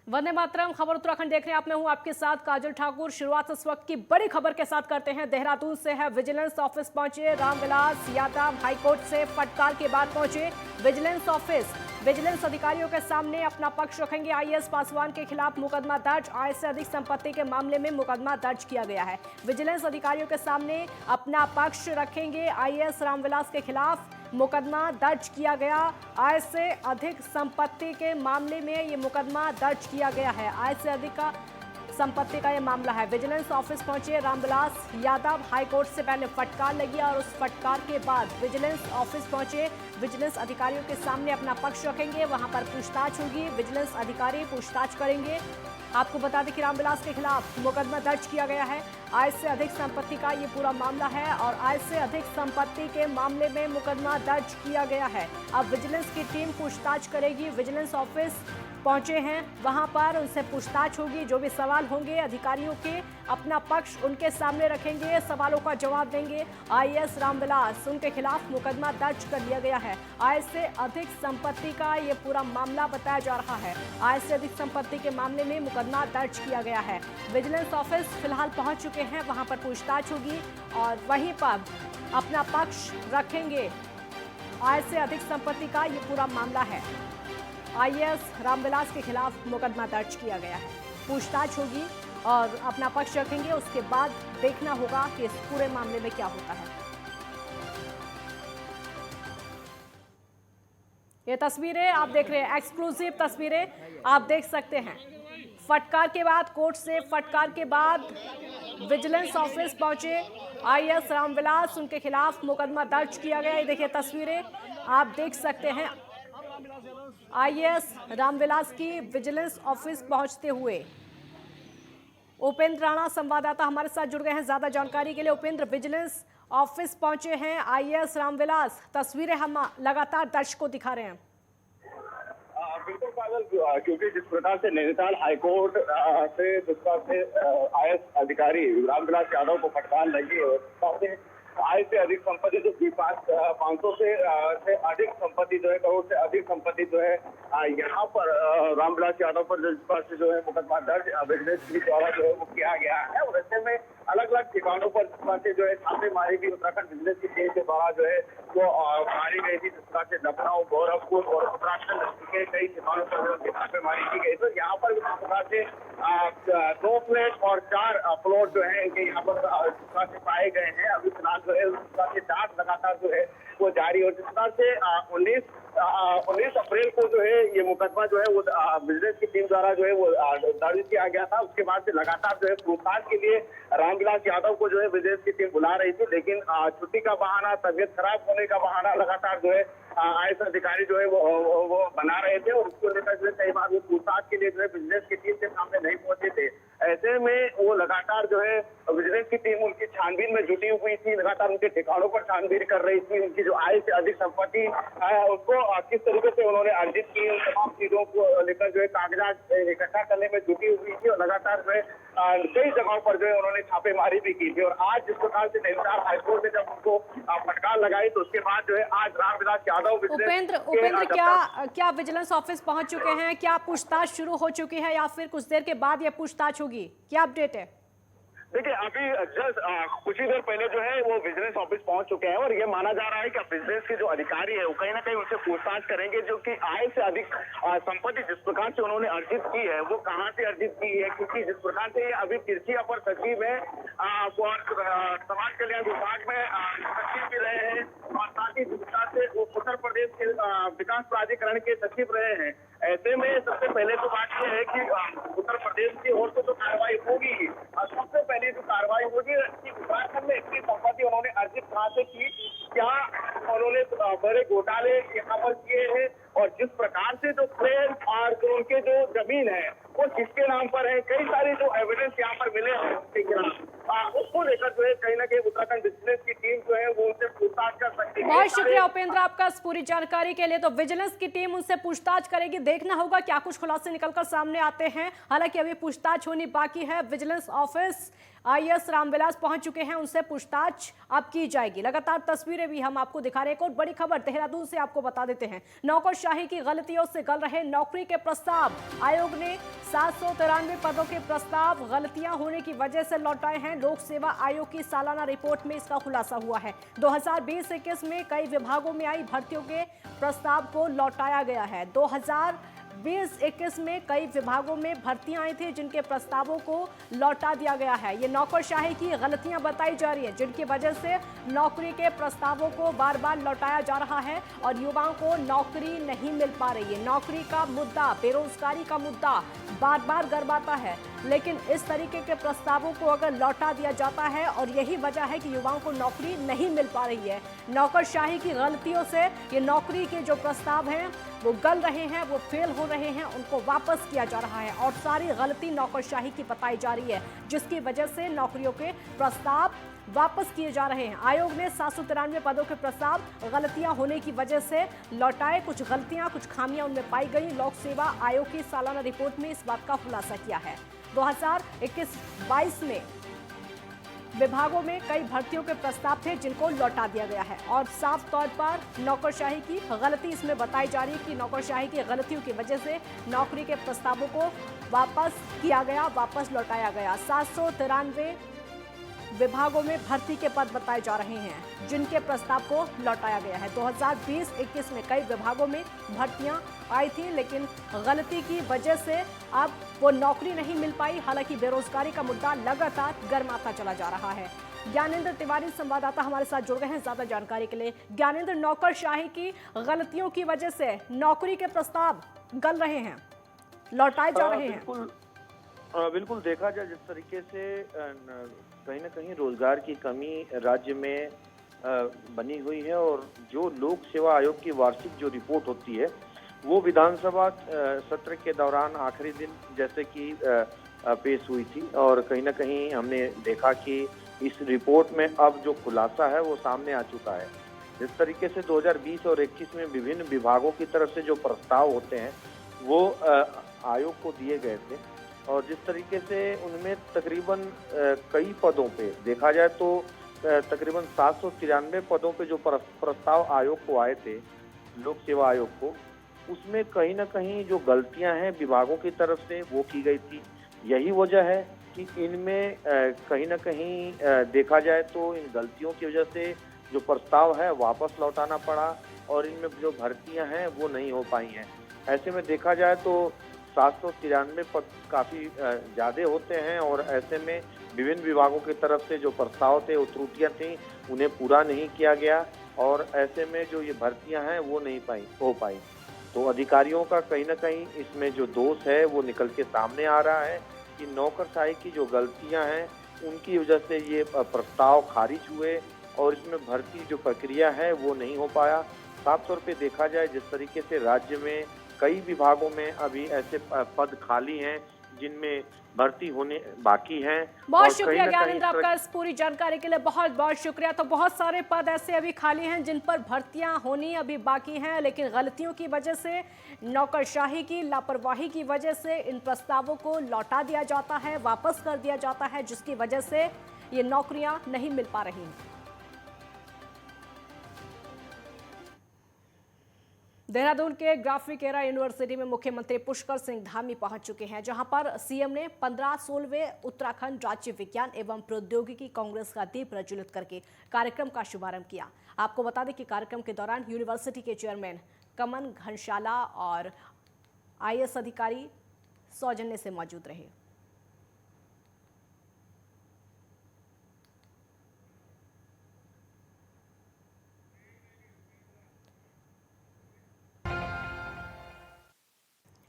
वंदे मातरम। खबर उत्तराखंड देख रहे हैं आप। मैं हूं आपके साथ काजल ठाकुर। शुरुआत इस वक्त की बड़ी खबर के साथ करते हैं। देहरादून से है। विजिलेंस ऑफिस पहुंचे रामविलास यादव। हाईकोर्ट से फटकार के बाद पहुंचे विजिलेंस ऑफिस। विजिलेंस अधिकारियों के सामने अपना पक्ष रखेंगे। आईएएस पासवान के खिलाफ मुकदमा दर्ज। आय से अधिक संपत्ति के मामले में मुकदमा दर्ज किया गया है। विजिलेंस अधिकारियों के सामने अपना पक्ष रखेंगे। आईएएस रामविलास के खिलाफ मुकदमा दर्ज किया गया। आय से अधिक संपत्ति के मामले में ये मुकदमा दर्ज किया गया है। आय से अधिक का संपत्ति का ये मामला है। विजिलेंस ऑफिस पहुंचे रामविलास यादव। हाईकोर्ट से पहले फटकार लगी और उस फटकार के बाद विजिलेंस ऑफिस पहुंचे। विजिलेंस अधिकारियों के सामने अपना पक्ष रखेंगे। वहां पर पूछताछ होगी। विजिलेंस अधिकारी पूछताछ करेंगे। आपको बता दें कि रामविलास के खिलाफ मुकदमा दर्ज किया गया है। आय से अधिक संपत्ति का ये पूरा मामला है और आय से अधिक संपत्ति के मामले में मुकदमा दर्ज किया गया है। अब विजिलेंस की टीम पूछताछ करेगी। विजिलेंस ऑफिस पहुंचे हैं, वहां पर उनसे पूछताछ होगी। जो भी सवाल होंगे अधिकारियों के, अपना पक्ष उनके सामने रखेंगे, सवालों का जवाब देंगे। आईएएस रामविलास, उनके खिलाफ मुकदमा दर्ज कर लिया गया है। आय से अधिक संपत्ति का ये पूरा मामला बताया जा रहा है। आय से अधिक संपत्ति के मामले में मुकदमा दर्ज किया गया है। विजिलेंस ऑफिस फिलहाल पहुंच चुके हैं, वहां पर पूछताछ होगी और वहीं पर अपना पक्ष रखेंगे। आय से अधिक संपत्ति का ये पूरा मामला है। आईएएस रामविलास के खिलाफ मुकदमा दर्ज किया गया है। पूछताछ होगी और अपना पक्ष रखेंगे। उसके बाद देखना होगा कि इस पूरे मामले में क्या होता है। ये तस्वीरें आप देख रहे हैं, एक्सक्लूसिव तस्वीरें आप देख सकते हैं। फटकार के बाद, कोर्ट से फटकार के बाद विजिलेंस ऑफिस पहुंचे आईएएस रामविलास। उनके खिलाफ मुकदमा दर्ज किया गया। ये देखिए तस्वीरें आप देख सकते हैं। आईएएस रामविलास की विजिलेंस ऑफिस पहुंचते हुए उपेंद्र राणा संवाददाता हमारे साथ जुड़ गए हैं ज्यादा जानकारी के लिए। उपेंद्र, विजिलेंस ऑफिस पहुंचे हैं आईएएस रामविलास, तस्वीरें हम लगातार दर्शकों को दिखा रहे हैं। बिल्कुल काजल, क्योंकि जिस प्रकार से नैनीताल हाईकोर्ट से आईएएस अधिकारी रामविलास यादव को फटकार लगी है, आय से अधिक संपत्ति जो 500 से अधिक संपत्ति जो है, करोड़ से अधिक संपत्ति जो है, यहाँ पर रामविलास यादव पर जो है मुकदमा दर्ज विजिलेंस के द्वारा जो है वो किया गया है। और ऐसे में अलग अलग ठिकानों पर जो है छापेमारी भी उत्तराखंड विजिलेंस की टीम के द्वारा जो है वो मारी गई थी। जिस प्रकार से लखनऊ, गोरखपुर और उत्तराखंड के कई ठिकानों पर छापेमारी की गई। तो यहाँ पर जिस प्रकार से 2 फ्लैट और 4 प्लॉट जो है इनके यहाँ पर पाए गए हैं। अभी फिलहाल जो है उसका जांच लगातार जो है वो जारी। और जिस प्रकार से 19 अप्रैल को जो है ये मुकदमा जो है वो विजिलेंस की टीम द्वारा जो है वो दर्ज किया गया था। उसके बाद से लगातार जो है पूछताछ के लिए रामविलास यादव को जो है विजिलेंस की टीम बुला रही थी, लेकिन छुट्टी का बहाना, तबियत खराब होने का बहाना लगातार जो है आईएएस अधिकारी जो है वो बना रहे थे। और उसको लेकर जो है कई बार वो पूछताछ के लिए जो है विजिलेंस की टीम के सामने नहीं पहुंचे थे। ऐसे में वो लगातार जो है विजिलेंस की टीम उनकी छानबीन में जुटी हुई थी, लगातार उनके ठिकानों पर छानबीन कर रही थी। उनकी जो आय से अधिक संपत्ति उसको किस तरीके से उन्होंने अर्जित की, उन तमाम चीजों को लेकर जो है कागजात इकट्ठा करने में जुटी हुई थी। और लगातार जो है कई जगहों पर जो है उन्होंने छापेमारी भी की थी। और आज जिस प्रकार से नैनीताल हाईकोर्ट ने जब उनको फटकार लगाई तो उसके बाद जो है आज रामविलास यादव उपेंद्र क्या विजिलेंस ऑफिस पहुंच चुके हैं? क्या पूछताछ शुरू हो चुकी है या फिर कुछ देर के बाद यह पूछताछ होगी? क्या अपडेट है? देखिए, अभी जस्ट कुछ ही देर पहले जो है वो विजिलेंस ऑफिस पहुंच चुके हैं और ये माना जा रहा है कि विजिलेंस के जो अधिकारी है वो कहीं ना कहीं उनसे पूछताछ करेंगे, जो कि आय से अधिक संपत्ति जिस प्रकार से उन्होंने अर्जित की है वो कहां से अर्जित की है। क्योंकि जिस प्रकार से अभी तिरछी अपर सचिव है और समाज कल्याण विभाग में सचिव भी रहे हैं और साथ ही जिस प्रकार से वो उत्तर प्रदेश के विकास प्राधिकरण के सचिव रहे हैं। ऐसे में सबसे पहले तो बात यह है कि उत्तर प्रदेश की ओर से तो कार्रवाई होगी। सबसे पहले जो कार्रवाई होगी कि उत्तराखंड में इतनी संपत्ति उन्होंने अर्जित कहां से की, क्या उन्होंने बड़े घोटाले यहाँ पर किए हैं और जिस प्रकार से जो फ्लैट और जो उनके जो जमीन है वो किसके नाम पर है, कई सारे जो एविडेंस यहाँ पर मिले हैं उसके खिलाफ, उसको लेकर जो है कहीं ना कहीं उत्तराखंड विजिलेंस की टीम जो है वो उनसे पूछताछ कर सकती है। बहुत शुक्रिया उपेंद्र आपका इस पूरी जानकारी के लिए। तो विजिलेंस की टीम उनसे पूछताछ करेगी, देखना होगा क्या कुछ खुलासे निकलकर सामने आते हैं। हालांकि अभी पूछताछ होनी बाकी है। विजिलेंस ऑफिस आईएएस रामविलास पहुंच चुके हैं, उनसे पूछताछ अब की जाएगी। लगातार तस्वीरें भी हम आपको दिखा रहे हैं। एक और बड़ी खबर देहरादून से आपको बता देते हैं। नौकरशाही की गलतियों से गल रहे नौकरी के प्रस्ताव, आयोग ने 793 पदों के प्रस्ताव गलतियां होने की वजह से लौटाए हैं। लोक सेवा आयोग की सालाना रिपोर्ट में इसका खुलासा हुआ है। 2020-21 में कई विभागों में आई भर्तियों के प्रस्ताव को लौटाया गया है। 2020-21 में कई विभागों में भर्तियां आई थी जिनके प्रस्तावों को लौटा दिया गया है। ये नौकरशाही की गलतियां बताई जा रही है जिनकी वजह से नौकरी के प्रस्तावों को बार बार लौटाया जा रहा है और युवाओं को नौकरी नहीं मिल पा रही है। नौकरी का मुद्दा, बेरोजगारी का मुद्दा बार बार गरमाता है, लेकिन इस तरीके के प्रस्तावों को अगर लौटा दिया जाता है और यही वजह है कि युवाओं को नौकरी नहीं मिल पा रही है। नौकरशाही की गलतियों से ये नौकरी के जो प्रस्ताव हैं वो गल रहे हैं, वो फेल हो रहे हैं, उनको वापस किया जा रहा है और सारी गलती नौकरशाही की बताई जा रही है जिसकी वजह से नौकरियों के प्रस्ताव वापस किए जा रहे हैं। आयोग ने 793 पदों के प्रस्ताव गलतियां होने की वजह से लौटाए। कुछ गलतियां, कुछ खामियां उनमें पाई गई। लोक सेवा आयोग की सालाना रिपोर्ट में इस बात का खुलासा किया है। 2021-22 में विभागों में कई भर्तियों के प्रस्ताव थे जिनको लौटा दिया गया है और साफ तौर पर नौकरशाही की गलती इसमें बताई जा रही है कि नौकरशाही की गलतियों की वजह से नौकरी के प्रस्तावों को वापस किया गया, वापस लौटाया गया। 793 विभागों में भर्ती के पद बताए जा रहे हैं जिनके प्रस्ताव को लौटाया गया है। 2020-21 में कई विभागों में भर्तियां आई थी लेकिन गलती की वजह से अब वो नौकरी नहीं मिल पाई। हालांकि बेरोजगारी का मुद्दा लगातार गर्माता चला जा रहा है। ज्ञानेंद्र तिवारी संवाददाता हमारे साथ जुड़ गए हैं ज्यादा जानकारी के लिए। ज्ञानेंद्र, नौकरशाही की गलतियों की वजह से नौकरी के प्रस्ताव गल रहे हैं, लौटाए जा रहे हैं। बिल्कुल देखा जाए जिस तरीके से कहीं ना कहीं रोजगार की कमी राज्य में बनी हुई है और जो लोक सेवा आयोग की वार्षिक जो रिपोर्ट होती है वो विधानसभा सत्र के दौरान आखिरी दिन जैसे कि पेश हुई थी और कहीं ना कहीं हमने देखा कि इस रिपोर्ट में अब जो खुलासा है वो सामने आ चुका है। जिस तरीके से 2020 और 21 में विभिन्न विभागों की तरफ से जो प्रस्ताव होते हैं वो आयोग को दिए गए थे और जिस तरीके से उनमें तकरीबन कई पदों पे देखा जाए तो तकरीबन 793 पदों पे जो प्रस्ताव आयोग को आए थे, लोक सेवा आयोग को, उसमें कहीं ना कहीं जो गलतियां हैं विभागों की तरफ से वो की गई थी। यही वजह है कि इनमें कहीं ना कहीं देखा जाए तो इन गलतियों की वजह से जो प्रस्ताव है वापस लौटाना पड़ा और इनमें जो भर्तियां हैं वो नहीं हो पाई हैं। ऐसे में देखा जाए तो 793 पद काफ़ी ज़्यादा होते हैं और ऐसे में विभिन्न विभागों की तरफ से जो प्रस्ताव थे, वो त्रुटियाँ थीं, उन्हें पूरा नहीं किया गया और ऐसे में जो ये भर्तियां हैं वो नहीं हो पाई। तो अधिकारियों का कहीं ना कहीं इसमें जो दोष है वो निकल के सामने आ रहा है कि नौकरशाही की जो गलतियां हैं उनकी वजह से ये प्रस्ताव खारिज हुए और इसमें भर्ती जो प्रक्रिया है वो नहीं हो पाया। साफ तौर पे देखा जाए जिस तरीके से राज्य में कई विभागों में अभी ऐसे पद खाली हैं जिनमें भर्ती होने बाकी हैं। बहुत शुक्रिया ज्ञानेंद्र आपका इस पूरी जानकारी के लिए, बहुत बहुत शुक्रिया। तो बहुत सारे पद ऐसे अभी खाली हैं जिन पर भर्तियां होनी अभी बाकी हैं, लेकिन गलतियों की वजह से, नौकरशाही की लापरवाही की वजह से इन प्रस्तावों को लौटा दिया जाता है, वापस कर दिया जाता है, जिसकी वजह से ये नौकरियां नहीं मिल पा रही हैं। देहरादून के ग्राफिकेरा यूनिवर्सिटी में मुख्यमंत्री पुष्कर सिंह धामी पहुंच चुके हैं, जहां पर सीएम ने 15-16वें उत्तराखंड राज्य विज्ञान एवं प्रौद्योगिकी कांग्रेस का दीप प्रज्वलित करके कार्यक्रम का शुभारंभ किया। आपको बता दें कि कार्यक्रम के दौरान यूनिवर्सिटी के चेयरमैन कमन घनशाला और आईएएस अधिकारी सौजन्य से मौजूद रहे।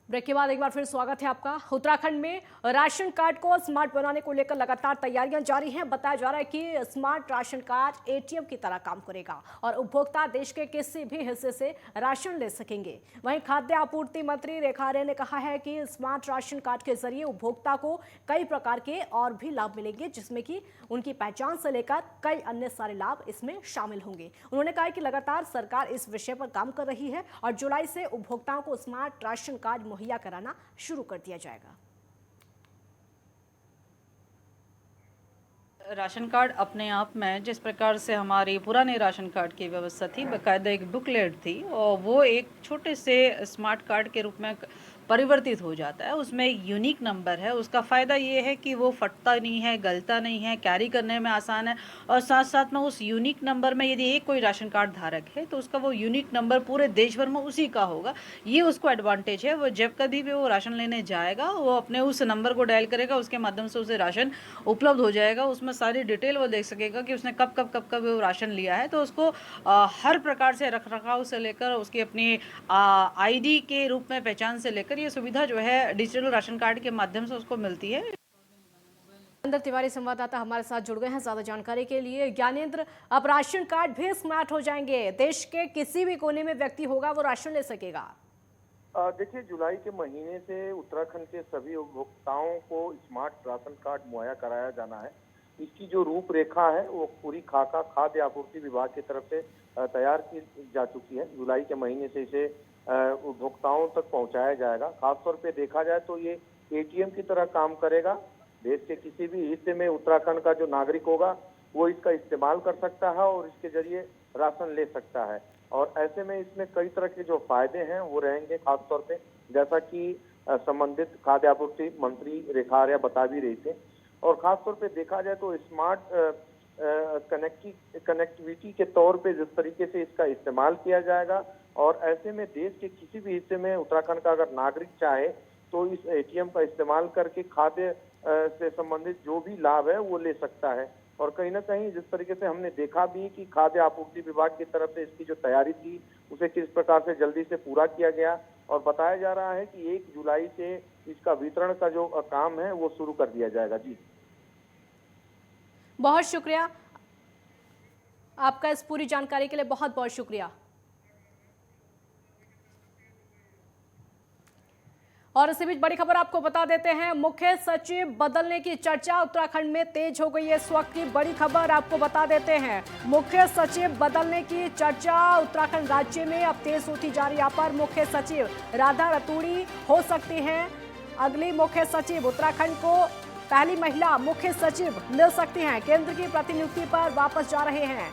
ब्रेक के बाद एक बार फिर स्वागत है आपका। उत्तराखंड में राशन कार्ड को स्मार्ट बनाने को लेकर लगातार तैयारियां जारी हैं। बताया जा रहा है कि स्मार्ट राशन कार्ड एटीएम की तरह काम करेगा और उपभोक्ता देश के किसी भी हिस्से से राशन ले सकेंगे। वहीं खाद्य आपूर्ति मंत्री रेखा आर्य ने कहा है कि स्मार्ट राशन कार्ड के जरिए उपभोक्ता को कई प्रकार के और भी लाभ मिलेंगे, जिसमें कि उनकी पहचान से लेकर कई अन्य सारे लाभ इसमें शामिल होंगे। उन्होंने कहा कि लगातार सरकार इस विषय पर काम कर रही है और जुलाई से उपभोक्ताओं को स्मार्ट राशन कार्ड मुहैया कराना शुरू कर दिया जाएगा। राशन कार्ड अपने आप में जिस प्रकार से हमारी पुराने राशन कार्ड की व्यवस्था थी, बाकायदा एक बुकलेट थी और वो एक छोटे से स्मार्ट कार्ड के रूप में परिवर्तित हो जाता है। उसमें एक यूनिक नंबर है, उसका फ़ायदा ये है कि वो फटता नहीं है, गलता नहीं है, कैरी करने में आसान है और साथ साथ में उस यूनिक नंबर में यदि एक कोई राशन कार्ड धारक है तो उसका वो यूनिक नंबर पूरे देश भर में उसी का होगा। ये उसको एडवांटेज है। वो जब कभी भी वो राशन लेने जाएगा वो अपने उस नंबर को डायल करेगा, उसके माध्यम से उसे राशन उपलब्ध हो जाएगा। उसमें सारी डिटेल वो देख सकेगा कि उसने कब वो राशन लिया है। तो उसको हर प्रकार से रखरखाव से लेकर उसकी अपनी आईडी के रूप में पहचान से लेकर ये सुविधा जो है डिजिटल राशन कार्ड के माध्यम से उसको मिलती है। ज्ञानेंद्र तिवारी संवाददाता हमारे साथ जुड़ गए हैं ज्यादा जानकारी के लिए। ज्ञानेंद्र, अब राशन कार्ड भी स्मार्ट हो जाएंगे, देश के किसी भी कोने में व्यक्ति होगा वो राशन ले सकेगा। देखिए, जुलाई के महीने से उत्तराखंड के सभी उपभोक्ताओं को स्मार्ट राशन कार्ड मुहैया कराया जाना है। इसकी जो रूपरेखा है वो पूरी खाका खाद्य आपूर्ति विभाग की तरफ से तैयार की जा चुकी है। जुलाई के महीने से इसे उपभोक्ताओं तक पहुंचाया जाएगा। खासतौर पे देखा जाए तो ये एटीएम की तरह काम करेगा। देश के किसी भी हिस्से में उत्तराखंड का जो नागरिक होगा वो इसका इस्तेमाल कर सकता है और इसके जरिए राशन ले सकता है। और ऐसे में इसमें कई तरह के जो फायदे हैं वो रहेंगे। खासतौर पे जैसा कि संबंधित खाद्य आपूर्ति मंत्री रेखा आर्या बता भी रही थे। और खासतौर पे देखा जाए तो स्मार्ट कनेक्टिविटी के तौर पे जिस तरीके से इसका इस्तेमाल किया जाएगा और ऐसे में देश के किसी भी हिस्से में उत्तराखंड का अगर नागरिक चाहे तो इस एटीएम का इस्तेमाल करके खाद्य से संबंधित जो भी लाभ है वो ले सकता है। और कहीं ना कहीं जिस तरीके से हमने देखा भी कि खाद्य आपूर्ति विभाग की तरफ से इसकी जो तैयारी थी उसे किस प्रकार से जल्दी से पूरा किया गया और बताया जा रहा है कि 1 जुलाई से इसका वितरण का जो काम है वो शुरू कर दिया जाएगा। जी, बहुत शुक्रिया आपका इस पूरी जानकारी के लिए, बहुत बहुत शुक्रिया। और इसी बीच बड़ी खबर आपको बता देते हैं, मुख्य सचिव बदलने की चर्चा उत्तराखंड में तेज हो गई है। इस वक्त की बड़ी खबर आपको बता देते हैं, मुख्य सचिव बदलने की चर्चा उत्तराखंड राज्य में अब तेज होती जा रही है। यहाँ पर मुख्य सचिव राधा रतूड़ी हो सकती हैं अगली मुख्य सचिव। उत्तराखंड को पहली महिला मुख्य सचिव मिल सकती हैं। केंद्र की प्रतिनियुक्ति पर वापस जा रहे हैं।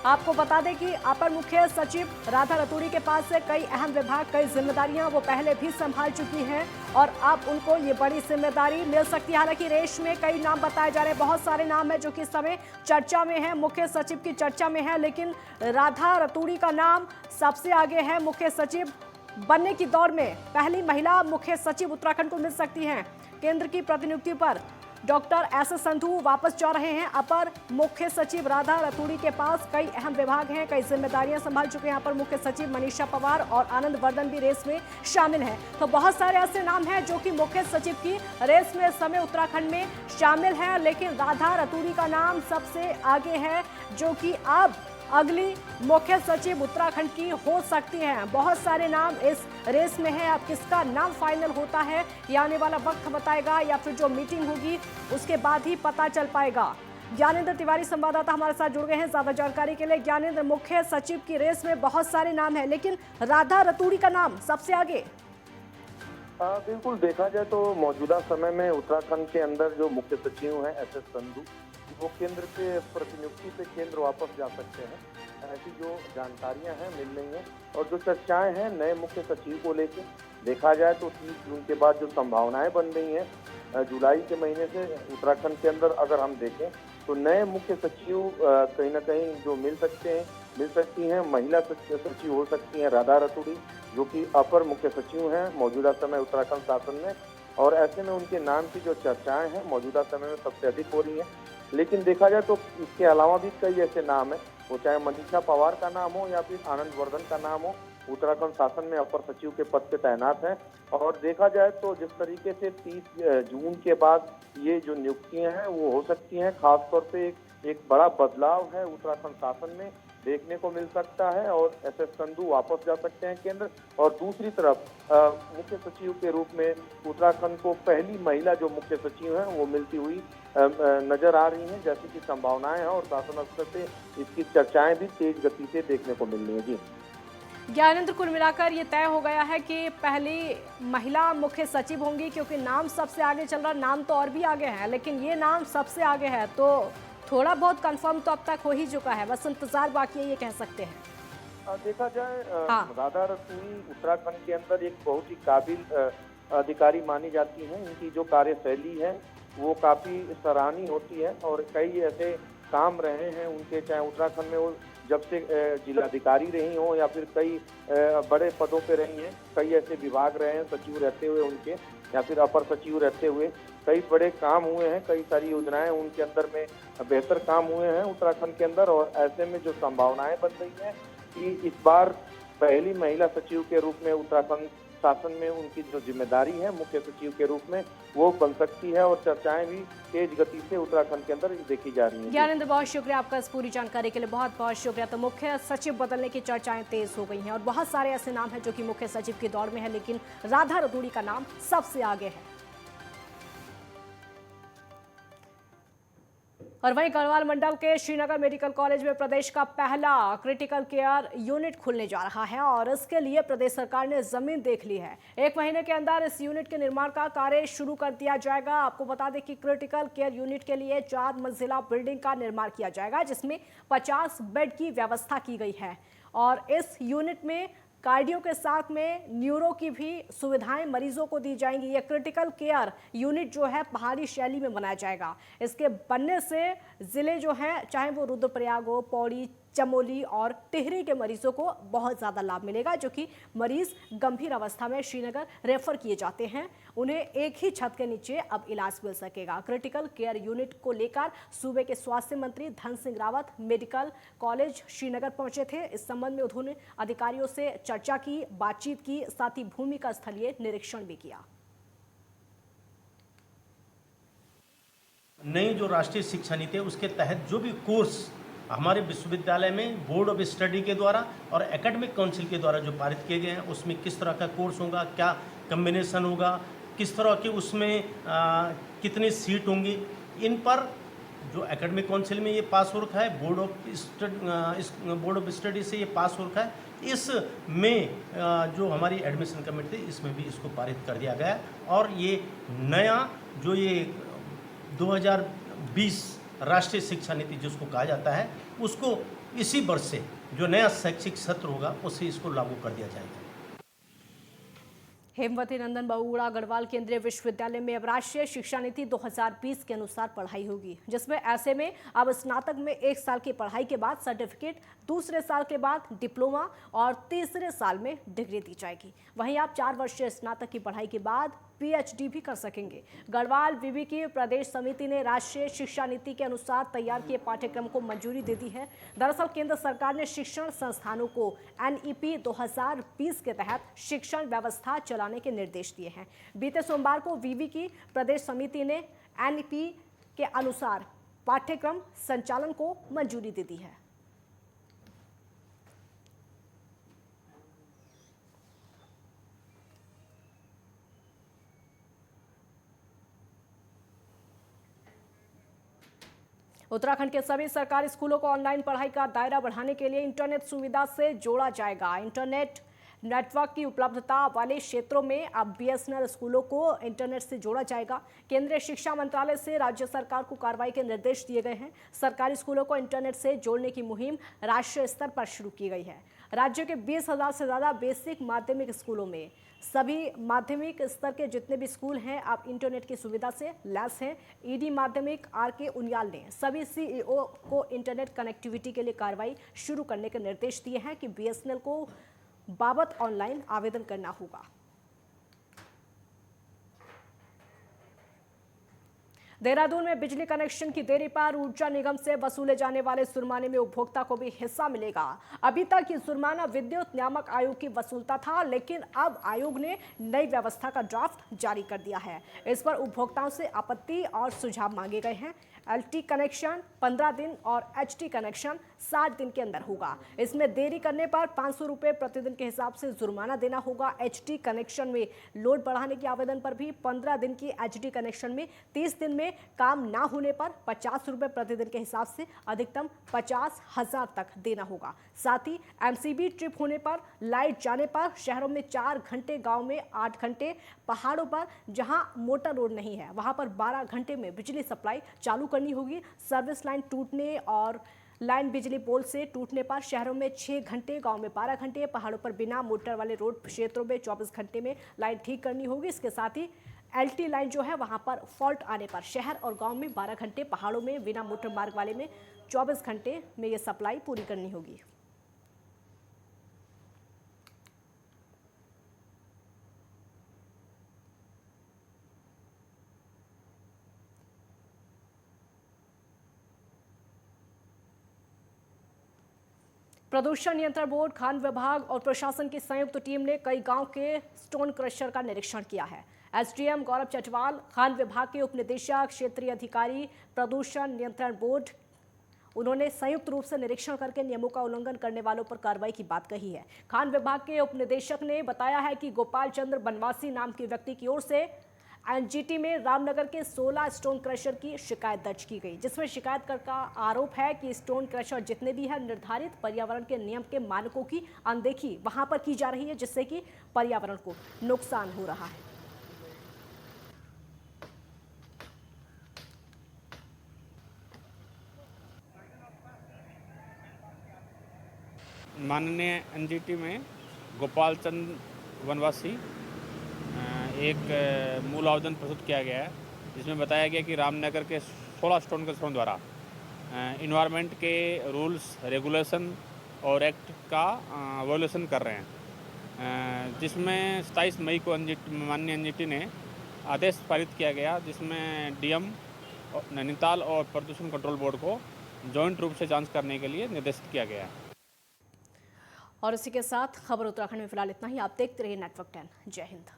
आपको बता दें कि अपर मुख्य सचिव राधा रतूड़ी के पास से कई अहम विभाग, कई जिम्मेदारियां वो पहले भी संभाल चुकी हैं और अब उनको ये बड़ी जिम्मेदारी मिल सकती है। हालांकि रेस में कई नाम बताए जा रहे हैं, बहुत सारे नाम हैं जो कि इस समय चर्चा में है, मुख्य सचिव की चर्चा में है, लेकिन राधा रतूड़ी का नाम सबसे आगे है। मुख्य सचिव बनने की दौड़ में पहली महिला मुख्य सचिव उत्तराखंड को मिल सकती हैं। केंद्र की प्रतिनियुक्ति पर डॉक्टर एस.एस. संधू वापस जा रहे हैं। अपर मुख्य सचिव राधा रतूड़ी के पास कई अहम विभाग हैं, कई जिम्मेदारियां संभाल चुके हैं। यहाँ पर मुख्य सचिव मनीषा पवार और आनंद वर्धन भी रेस में शामिल हैं। तो बहुत सारे ऐसे नाम हैं जो कि मुख्य सचिव की रेस में इस समय उत्तराखंड में शामिल हैं, लेकिन राधा रतूड़ी का नाम सबसे आगे है जो कि अब अगली मुख्य सचिव उत्तराखंड की हो सकती हैं। बहुत सारे नाम इस रेस में हैं। अब किसका नाम फाइनल होता है ये आने वाला वक्त बताएगा या फिर जो मीटिंग होगी उसके बाद ही पता चल पाएगा। ज्ञानेंद्र तिवारी संवाददाता हमारे साथ जुड़ गए हैं ज्यादा जानकारी के लिए। ज्ञानेंद्र, मुख्य सचिव की रेस में बहुत सारे नाम हैं, लेकिन राधा रतूड़ी का नाम सबसे आगे। बिल्कुल, देखा जाए तो मौजूदा समय में उत्तराखंड के अंदर जो मुख्य सचिव हैं एस.एस. संधू, वो केंद्र के प्रतिनियुक्ति पे केंद्र वापस जा सकते हैं। ऐसी जो जानकारियां हैं मिल रही हैं और जो चर्चाएं हैं नए मुख्य सचिव को लेकर, देखा जाए तो 30 जून के बाद जो संभावनाएं बन रही हैं जुलाई के महीने से उत्तराखंड के अंदर अगर हम देखें तो नए मुख्य सचिव कहीं ना कहीं जो मिल सकती हैं। महिला सचिव हो सकती हैं राधा रतूड़ी, जो कि अपर मुख्य सचिव हैं मौजूदा समय उत्तराखंड शासन में। और ऐसे में उनके नाम की जो चर्चाएं हैं मौजूदा समय में सबसे अधिक हो रही हैं। लेकिन देखा जाए तो इसके अलावा भी कई ऐसे नाम हैं, वो चाहे मनीषा पवार का नाम हो या फिर आनंद वर्धन का नाम हो, उत्तराखंड शासन में अपर सचिव के पद पे तैनात हैं। और देखा जाए तो जिस तरीके से 30 जून के बाद ये जो नियुक्तियां हैं वो हो सकती हैं, खासतौर पे एक बड़ा बदलाव है उत्तराखंड शासन में देखने को मिल सकता है और एस.एस. संधू वापस जा सकते हैं केंद्र। और दूसरी तरफ मुख्य सचिव के रूप में उत्तराखंड को पहली महिला जो मुख्य सचिव हैं वो मिलती हुई नजर आ रही हैं, जैसी की संभावनाएं हैं और शासन स्तर से इसकी चर्चाएं भी तेज गति से देखने को मिल रही है। जी ज्ञानेंद्र, कुल मिलाकर ये तय हो गया है कि पहली महिला मुख्य सचिव होंगी, क्योंकि नाम सबसे आगे चल रहा, नाम तो और भी आगे है लेकिन ये नाम सबसे आगे है, तो थोड़ा बहुत कंफर्म तो अब तक हो ही चुका है, बस इंतजार बाकी है, ये कह सकते हैं। देखा जाए हाँ। राधा रतूड़ी उत्तराखंड के अंदर एक बहुत ही काबिल अधिकारी मानी जाती हैं। इनकी जो कार्यशैली है वो काफ़ी सराहनीय होती है और कई ऐसे काम रहे हैं उनके, चाहे उत्तराखंड में वो जब से जिलाधिकारी रही हों या फिर कई बड़े पदों पे रही हैं, कई ऐसे विभाग रहे हैं सचिव रहते हुए उनके, या फिर अपर सचिव रहते हुए कई बड़े काम हुए हैं, कई सारी योजनाएं उनके अंदर में बेहतर काम हुए हैं उत्तराखंड के अंदर। और ऐसे में जो संभावनाएं बन रही हैं कि इस बार पहली महिला सचिव के रूप में उत्तराखंड शासन में उनकी जो जिम्मेदारी है मुख्य सचिव के रूप में वो बन सकती है, और चर्चाएं भी तेज गति से उत्तराखंड के अंदर देखी जा रही हैं। ज्ञानेंद्र, बहुत शुक्रिया आपका इस पूरी जानकारी के लिए, बहुत बहुत शुक्रिया। तो मुख्य सचिव बदलने की चर्चाएं तेज हो गई हैं और बहुत सारे ऐसे नाम हैं जो कि मुख्य सचिव की दौड़ में है, लेकिन राधा रतूड़ी का नाम सबसे आगे है। और वहीं गढ़वाल मंडल के श्रीनगर मेडिकल कॉलेज में प्रदेश का पहला क्रिटिकल केयर यूनिट खुलने जा रहा है और इसके लिए प्रदेश सरकार ने जमीन देख ली है। 1 महीने के अंदर इस यूनिट के निर्माण का कार्य शुरू कर दिया जाएगा। आपको बता दें कि क्रिटिकल केयर यूनिट के लिए 4 मंजिला बिल्डिंग का निर्माण किया जाएगा, जिसमें 50 बेड की व्यवस्था की गई है और इस यूनिट में कार्डियो के साथ में न्यूरो की भी सुविधाएं मरीजों को दी जाएंगी। ये क्रिटिकल केयर यूनिट जो है पहाड़ी शैली में बनाया जाएगा। इसके बनने से जिले जो हैं, चाहे वो रुद्रप्रयाग हो, पौड़ी, चमोली और टिहरी के मरीजों को बहुत ज़्यादा लाभ मिलेगा, जो कि मरीज गंभीर अवस्था में श्रीनगर रेफर किए जाते हैं, उन्हें एक ही छत के नीचे अब इलाज मिल सकेगा। क्रिटिकल केयर यूनिट को लेकर सूबे के स्वास्थ्य मंत्री धन सिंह रावत मेडिकल कॉलेज श्रीनगर पहुंचे थे। इस संबंध में उन्होंने अधिकारियों से चर्चा की, बातचीत की, साथ ही भूमि का स्थलीय निरीक्षण भी किया। नई जो राष्ट्रीय शिक्षा नीति है उसके तहत जो भी कोर्स हमारे विश्वविद्यालय में बोर्ड ऑफ स्टडी के द्वारा और एकेडमिक काउंसिल के द्वारा जो पारित किए गए हैं, उसमें किस तरह का कोर्स होगा, क्या कम्बिनेशन होगा, किस तरह की उसमें कितनी सीट होंगी, इन पर जो एकेडमिक काउंसिल में ये पास हो रखा है, बोर्ड ऑफ स्टडी से ये पास हो रखा है। इसमें जो हमारी एडमिशन कमेटी थी इसमें भी इसको पारित कर दिया गया और ये नया जो ये 2020 राष्ट्रीय शिक्षा नीति जिसको कहा जाता है, उसको इसी वर्ष से जो नया शैक्षिक सत्र होगा उससे इसको लागू कर दिया जाएगा। हेमवती नंदन बहुगुणा गढ़वाल केंद्रीय विश्वविद्यालय में अब राष्ट्रीय शिक्षा नीति 2020 के अनुसार पढ़ाई होगी, जिसमें ऐसे में अब स्नातक में 1 साल की पढ़ाई के बाद सर्टिफिकेट, दूसरे साल के बाद डिप्लोमा और तीसरे साल में डिग्री दी जाएगी। वहीं आप 4 वर्षीय स्नातक की पढ़ाई के बाद PhD भी कर सकेंगे। गढ़वाल विवि की प्रदेश समिति ने राष्ट्रीय शिक्षा नीति के अनुसार तैयार किए पाठ्यक्रम को मंजूरी दे दी है। दरअसल केंद्र सरकार ने शिक्षण संस्थानों को NEP 2020 के तहत शिक्षण व्यवस्था चलाने के निर्देश दिए हैं। बीते सोमवार को विवि की प्रदेश समिति ने NEP के अनुसार पाठ्यक्रम संचालन को मंजूरी दे दी है। उत्तराखंड के सभी सरकारी स्कूलों को ऑनलाइन पढ़ाई का दायरा बढ़ाने के लिए इंटरनेट सुविधा से जोड़ा जाएगा। इंटरनेट नेटवर्क की उपलब्धता वाले क्षेत्रों में अब BSNL स्कूलों को इंटरनेट से जोड़ा जाएगा। केंद्रीय शिक्षा मंत्रालय से राज्य सरकार को कार्रवाई के निर्देश दिए गए हैं। सरकारी स्कूलों को इंटरनेट से जोड़ने की मुहिम राष्ट्रीय स्तर पर शुरू की गई है। राज्य के 20,000 से ज़्यादा बेसिक माध्यमिक स्कूलों में सभी माध्यमिक स्तर के जितने भी स्कूल हैं अब इंटरनेट की सुविधा से लैस हैं। ED माध्यमिक RK उनियाल ने सभी CEO को इंटरनेट कनेक्टिविटी के लिए कार्रवाई शुरू करने के निर्देश दिए हैं कि BSNL को बाबत ऑनलाइन आवेदन करना होगा। देहरादून में बिजली कनेक्शन की देरी पर ऊर्जा निगम से वसूले जाने वाले जुर्माने में उपभोक्ता को भी हिस्सा मिलेगा। अभी तक ये जुर्माना विद्युत नियामक आयोग की वसूलता था, लेकिन अब आयोग ने नई व्यवस्था का ड्राफ्ट जारी कर दिया है। इस पर उपभोक्ताओं से आपत्ति और सुझाव मांगे गए हैं। LT कनेक्शन 15 दिन और HT कनेक्शन 60 दिन के अंदर होगा। इसमें देरी करने पर 500 रुपये प्रतिदिन के हिसाब से जुर्माना देना होगा। HT कनेक्शन में लोड बढ़ाने के आवेदन पर भी 15 दिन की, HD कनेक्शन में 30 दिन में काम ना होने पर 50 रुपये प्रतिदिन के हिसाब से अधिकतम 50,000 तक देना होगा। साथ ही MCB ट्रिप होने पर, लाइट जाने पर, शहरों में 4 घंटे, गाँव में 8 घंटे, पहाड़ों पर जहाँ मोटर रोड नहीं है वहाँ पर 12 घंटे में बिजली सप्लाई चालू करनी होगी। सर्विस लाइन टूटने और लाइन बिजली पोल से टूटने पर शहरों में 6 घंटे, गांव में 12 घंटे, पहाड़ों पर बिना मोटर वाले रोड क्षेत्रों में 24 घंटे में लाइन ठीक करनी होगी। इसके साथ ही एलटी लाइन जो है वहां पर फॉल्ट आने पर शहर और गांव में 12 घंटे, पहाड़ों में बिना मोटर मार्ग वाले में 24 घंटे में ये सप्लाई पूरी करनी होगी। प्रदूषण नियंत्रण बोर्ड, खान विभाग और प्रशासन की संयुक्त टीम ने कई गांव के स्टोन क्रशर का निरीक्षण किया है। एसडीएम गौरव चटवाल, खान विभाग के उपनिदेशक, क्षेत्रीय अधिकारी, प्रदूषण नियंत्रण बोर्ड, उन्होंने संयुक्त रूप से निरीक्षण करके नियमों का उल्लंघन करने वालों पर कार्रवाई की बात कही है। खान विभाग के उपनिदेशक ने बताया है कि गोपाल चंद्र बनवासी नाम के व्यक्ति की ओर से एनजीटी में रामनगर के 16 स्टोन क्रशर की शिकायत दर्ज की गई, जिसमें शिकायतकर्ता का आरोप है कि स्टोन क्रशर जितने भी है निर्धारित पर्यावरण के नियम के मानकों की अनदेखी वहां पर की जा रही है, जिससे कि पर्यावरण को नुकसान हो रहा है। माननीय एनजीटी में गोपाल चंद वनवासी एक मूल आवेदन प्रस्तुत किया गया है, जिसमें बताया गया कि रामनगर के 16 स्टोन क्रशरों द्वारा इन्वायरमेंट के रूल्स, रेगुलेशन और एक्ट का वायोलेशन कर रहे हैं, जिसमें 27 मई को माननीय एनजीटी ने आदेश पारित किया गया, जिसमें डीएम नैनीताल और प्रदूषण कंट्रोल बोर्ड को जॉइंट रूप से जांच करने के लिए निर्देशित किया गया है। और इसी के साथ खबर उत्तराखंड में फिलहाल इतना ही। आप देखते रहिए नेटवर्क 10। जय हिंद।